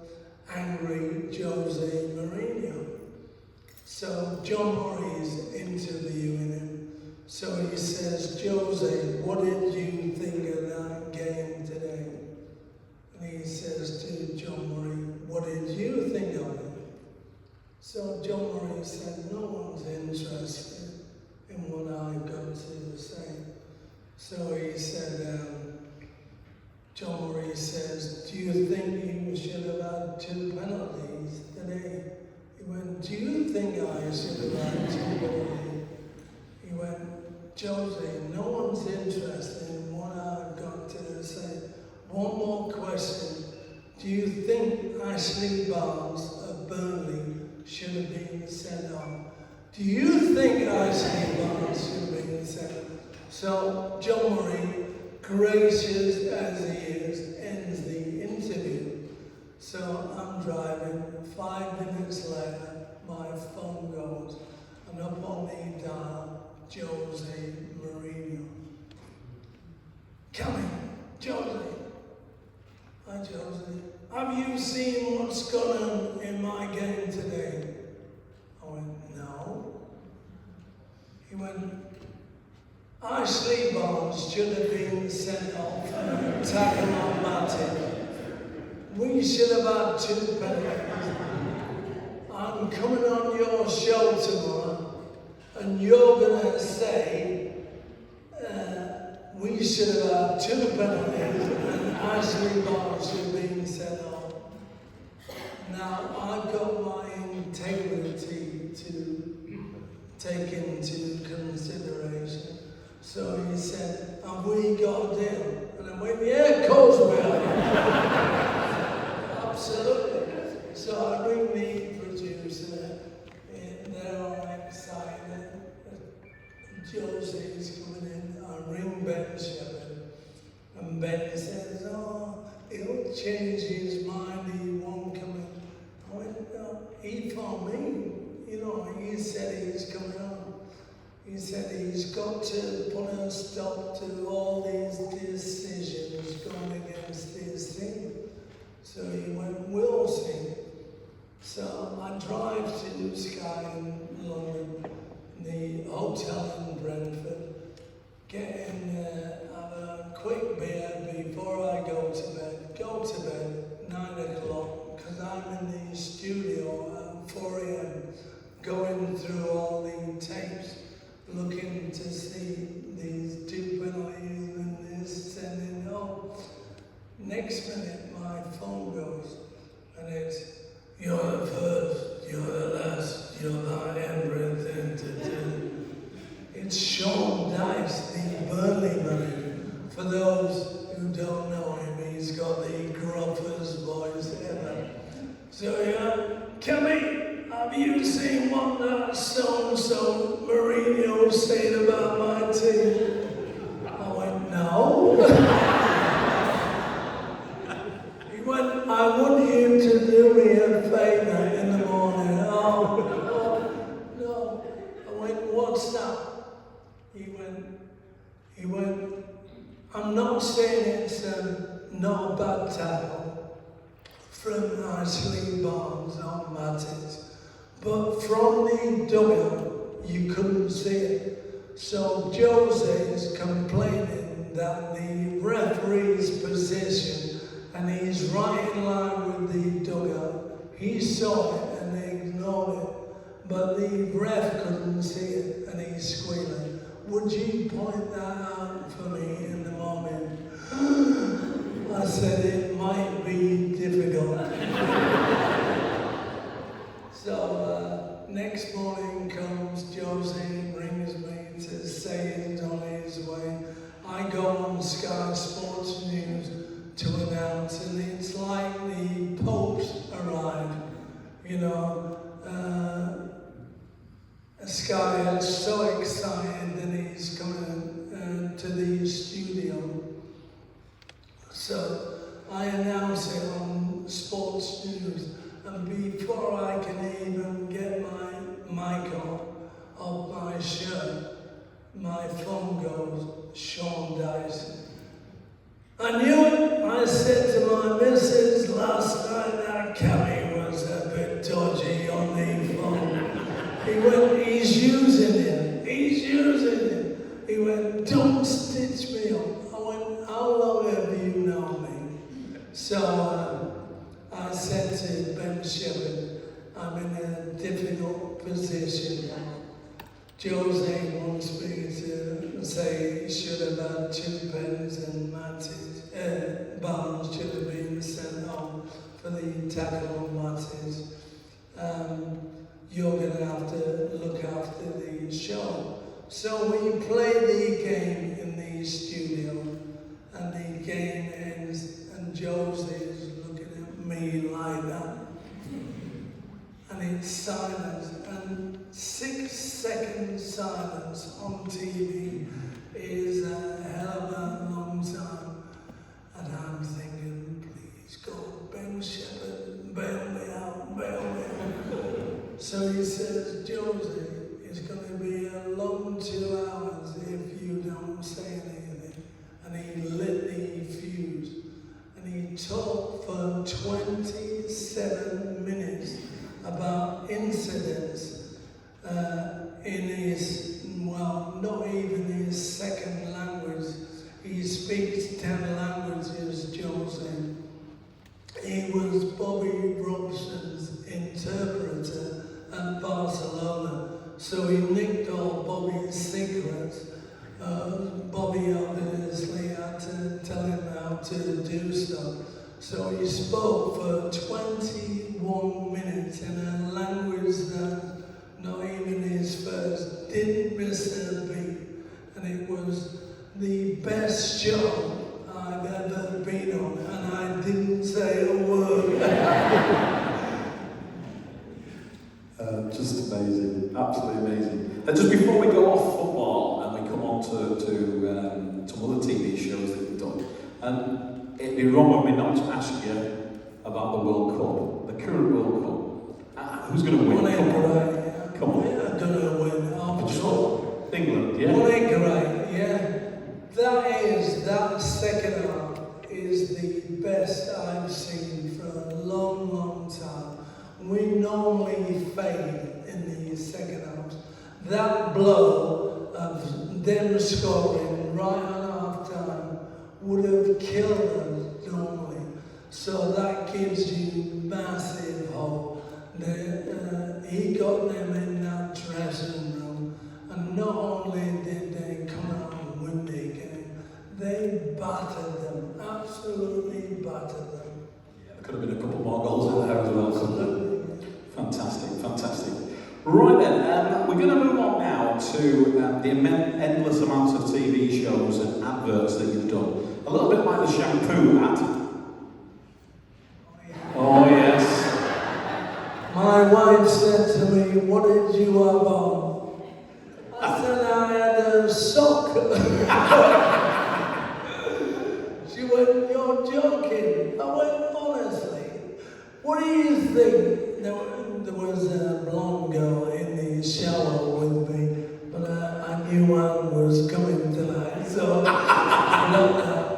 angry Jose Mourinho. So John Murray's interviewing him. So he says, Jose, what did you think of that game today? And he says to John Murray, what did you think of it? So John Murray said, no one's interested in what I've got to say. So he said, John Murray says, do you think you should have had 2 penalties today? He went, do you think I should have had 2 penalties? He went, Jose, no one's interested in what I've got to say. One more question. Do you think Ashley Barnes of Burnley should have been sent off? Do you think Ashley Barnes should have been sent off? So John Murray, gracious as he is, ends the interview. So I'm driving, 5 minutes later, my phone goes, and up on the dial, Jose Mourinho. Come in, Jose. Hi, Jose. Have you seen what's gone on in my game today? I went, no. He went, Ashley Barnes should have been sent off for an tackle on Matip. We should have had 2 penalties. I'm coming on your show tomorrow, and you're going to say we should have had 2 penalties and Ashley Barnes should have been sent off. Now, I've got my integrity to take into consideration. So he said, have we got a deal? And I went, yeah, of course we have. Absolutely. So I ring the producer, and they're all excited. Josie's coming in. I ring Ben Shepherd, and Ben says, oh, he'll change his mind, he won't come in. I went, no, he phoned me. You know, he said he's coming on. He said he's got to put a stop to all these decisions going against his team. So he went, we'll see. So I drive to Sky in London, the hotel in Brentford, get in there, have a quick beer before I go to bed. Go to bed 9 o'clock, because I'm in the studio at 4 a.m. going through all the tapes, looking to see these 2 penalties and this sending home. Next minute, my phone goes, and it's, you're the first, you're the last, you're not everything to do. It's Sean Dice, the Burnley manager. For those who don't know him, he's got the gruffest voice ever. So yeah, come in. Have you seen what that so-and-so Mourinho said about my team? I went, no. He went, I want you I'm not saying it's not a bad tackle from Ashley Barnes on Matic, but from the dugout you couldn't see it. So Jose is complaining that the referee's position, and he's right in line with the dugout. He saw it and they ignored it, but the ref couldn't see it and he's squealing. Would you point that out for me in the morning? I said it might be difficult. So next morning comes Jose, brings me to say he's on his way. I go on Sky Sports News to announce, and it's like the Pope's arrived. You know, Sky is so excited that he's coming to the studio. So I announce it on Sports News, and before I can even get my mic off my shirt, my phone goes, Sean Dyson. I knew it. I said to my missus last night that Cammy was a bit dodgy on the phone. He went, he's using it. He's using it. He went, don't stitch me up. I went, how long have you known me? So I said to Ben Shepherd, I'm in a difficult position now. Jose wants me to say he should have had 2 pens and Barnes should have been sent on for the tackle on Mattis. You're going to have to look after the show. So we play the game in the studio, and the game ends, and Jose is looking at me like that. And it's silence, and 6-second silence on TV is a hell of a long time. And I'm thinking, please God, Ben Shepherd, bail me out, bail me out. So he says, Jose, it's going to be a long 2 hours if you don't say anything. And he lit the fuse. And he talked for 27 minutes about incidents in his, well, not even his second language. He speaks 10 languages, Jose. He was Bobby Robson's interpreter at Barcelona, so he nicked all Bobby's secrets. Bobby obviously had to tell him how to do stuff. So he spoke for 21 minutes in a language that not even his first didn't miss a beat. And it was the best show I've ever been on, and I didn't say a word. Just amazing, absolutely amazing. And just before we go off football and we come on to other TV shows that we've done, and it'd be wrong of me not to ask you about the World Cup, the current World Cup. Who's going to win? Come on. We're going to win. I'm sure. England, yeah? Great, yeah. That second half is the best I've seen for a long, long time. We normally fade in the second half. That blow of them scoring right on half time would have killed us normally. So that gives you massive hope. He got them in that dressing room, and not only did they come out and win the game, they battered them, absolutely battered them. Yeah, there could have been a couple more goals in there as well, couldn't there? Fantastic, fantastic. Right then, we're going to move on now to the endless amounts of TV shows and adverts that you've done. A little bit like the shampoo ad. Oh yes. My wife said to me, what did you have on? I said I had a sock. She went, you're joking. I went, honestly. What do you think? There was a blonde girl in the shower with me, but I knew one was coming tonight, so I love that.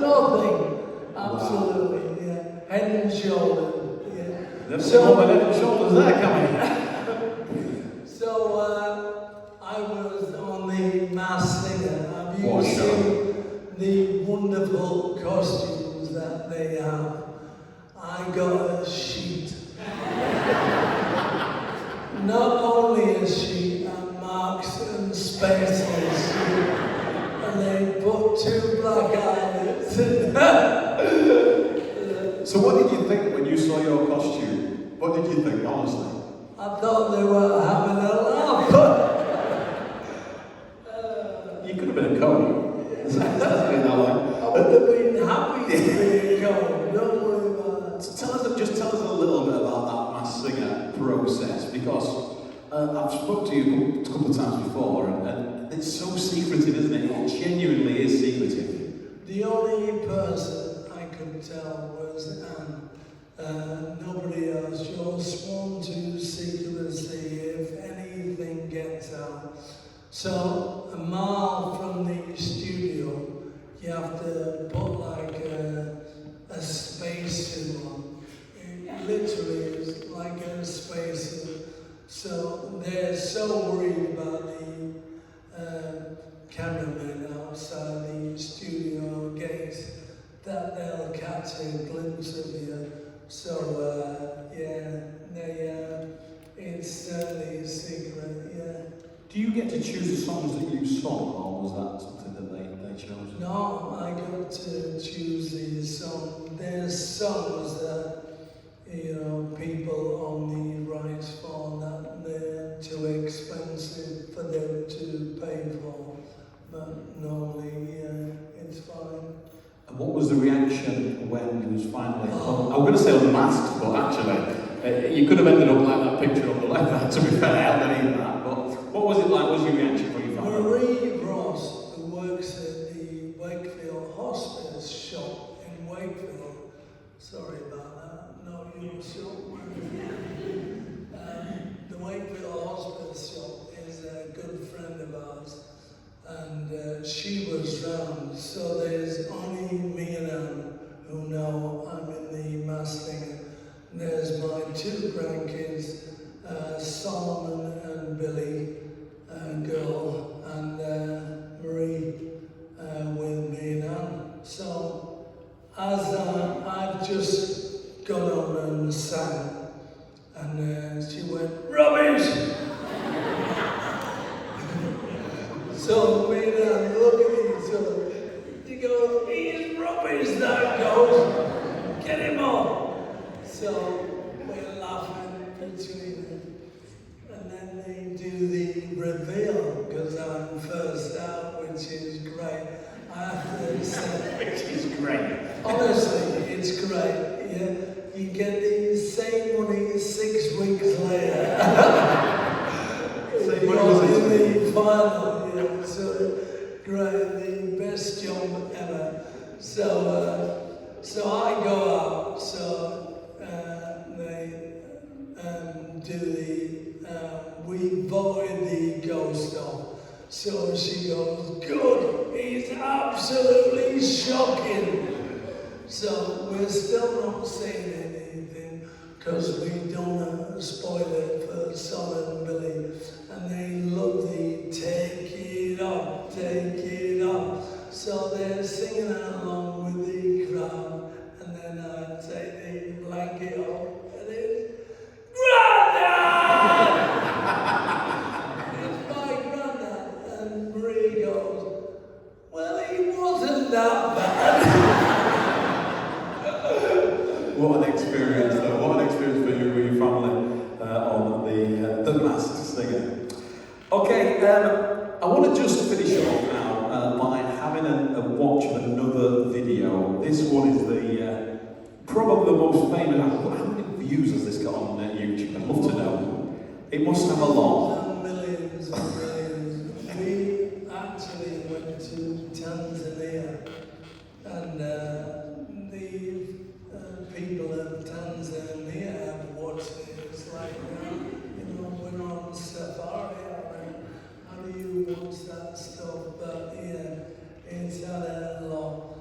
Nothing. Absolutely, yeah. Head and shoulders, yeah. There's some more head and shoulders there coming. So, I was on the Masked Singer. Have you What show? seen the wonderful costumes that they have? I got a sheet. Not only a sheet, a Marks and Spencer sheet. And they put 2 black eyelids in So what did you think when you saw your costume? What did you think, honestly? I thought they were having a laugh. You could have been a Coney. It's that way. I would have been happy to be a Coney. Don't worry about that. So just tell us a little bit about that Masked Singer process, because I've spoken to you a couple of times before, and it's so secretive, isn't it? It genuinely is secretive. The only person I could tell was Anne. Nobody else. You're sworn to secrecy if anything gets out. So, a mile from the studio, you have to put like a spacesuit on. It literally is like a spacesuit. So, they're so worried about the cameramen outside the studio gates that they'll catch a glimpse of you. So, it's certainly a secret, yeah. Do you get to choose the songs that you sung, or was that something that they chose? No, I got to choose these songs. There's songs that, people on the rights for that they're too expensive for them to pay for. But normally, it's fine. And what was the reaction when he was finally... I was going to say unmasked, but actually, you could have ended up like that picture on the left, to be fair, underneath that. But what was it like? What was your reaction when you found out? Marie Ross, who works at the Wakefield Hospice shop in Wakefield, sorry about that, no, your shop. The Wakefield Hospice shop is a good friend of ours, and she was round, so there's only me and Anne who know I'm in the Masked Singer. There's my 2 grandkids, Solomon and Billy, girl, and Marie with me and Anne. So, as I've just gone on and sang, and she went, "Rubbish!" So me and Anne look at each other. She goes, "He's rubbish, that goes. Get him off." So we're laughing between them. And then they do the reveal, because I'm first out, which is great. I have to say. Which is great. Honestly, it's great. Yeah, you get the same money 6 weeks later. Same money was in the final, yeah. So great, the best job ever. So I go out. So they do the. We voted the ghost off. So she goes, "Good, he's absolutely shocking." So we're still not saying anything because we don't want to spoil it for Sol and Billy. And they love the "take it off, take it off." So they're singing along with the crowd. And then I take the blanket off and it's "Grandad!" It's my granddad. And Marie goes, "Well, he wasn't that bad." What an experience, though. What an experience for you and your family on the Masked Singer. Okay, I want to just finish off now by having a watch of another video. This one is the probably the most famous. How many views has this got on YouTube? I'd love to know. It must have a lot. Millions and millions. We actually went to Tanzania, and the people of Tanzania have watched it. It's like, we're on safari. How do you watch that stuff? But yeah, it's had a lot.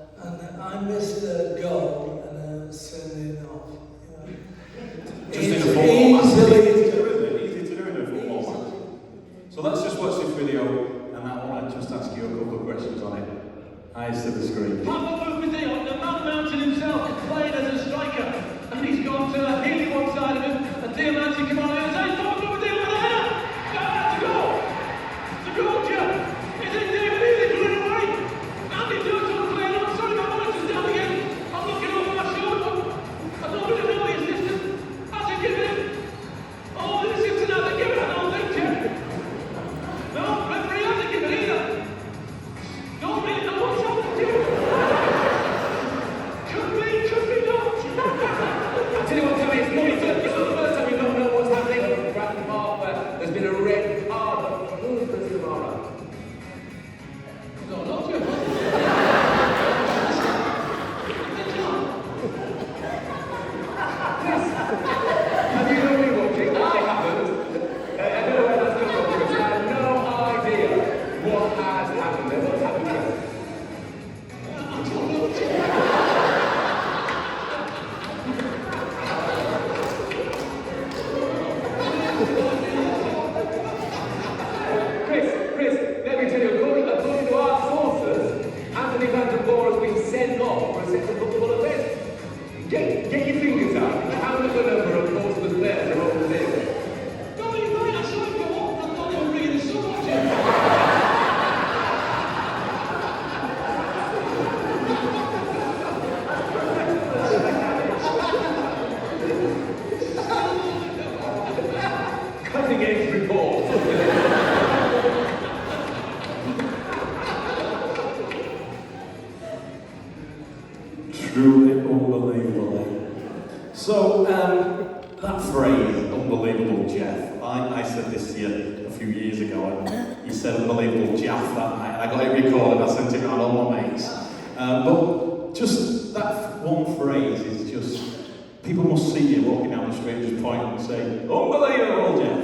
Truly unbelievable, eh? So, that phrase, unbelievable Jeff, I said this to you a few years ago, and you said unbelievable Jeff that night. I got it recorded, I sent it around all my mates. But just that one phrase is just, people must see you walking down the street and just point and say, unbelievable Jeff.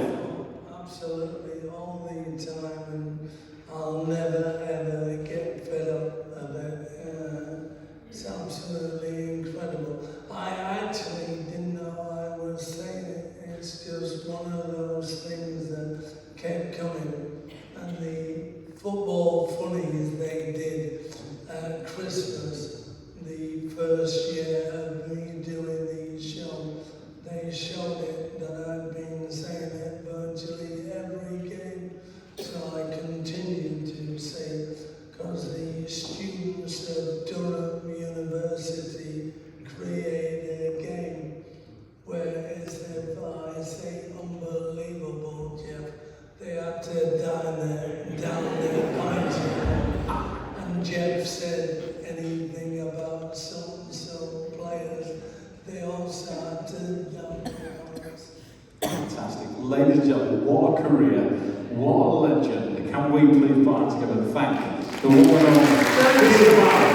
Absolutely, all the time, and I'll never ever get fed up of it. It's absolutely incredible. I actually didn't know I was saying it. It's just one of those things that kept coming. And the football funnies they did at Christmas, the first year of me doing the show, they showed it that I'd been saying it virtually every game. So I continued to say it because the students of Durham University created a game where if I say unbelievable, Jeff, they had to down their pints. And Jeff said anything about so-and-so players, they also had to down their pints. Fantastic. Ladies and gentlemen, what a career, what a legend. Can we please put our hands together and thank the one and only Chris Kamara.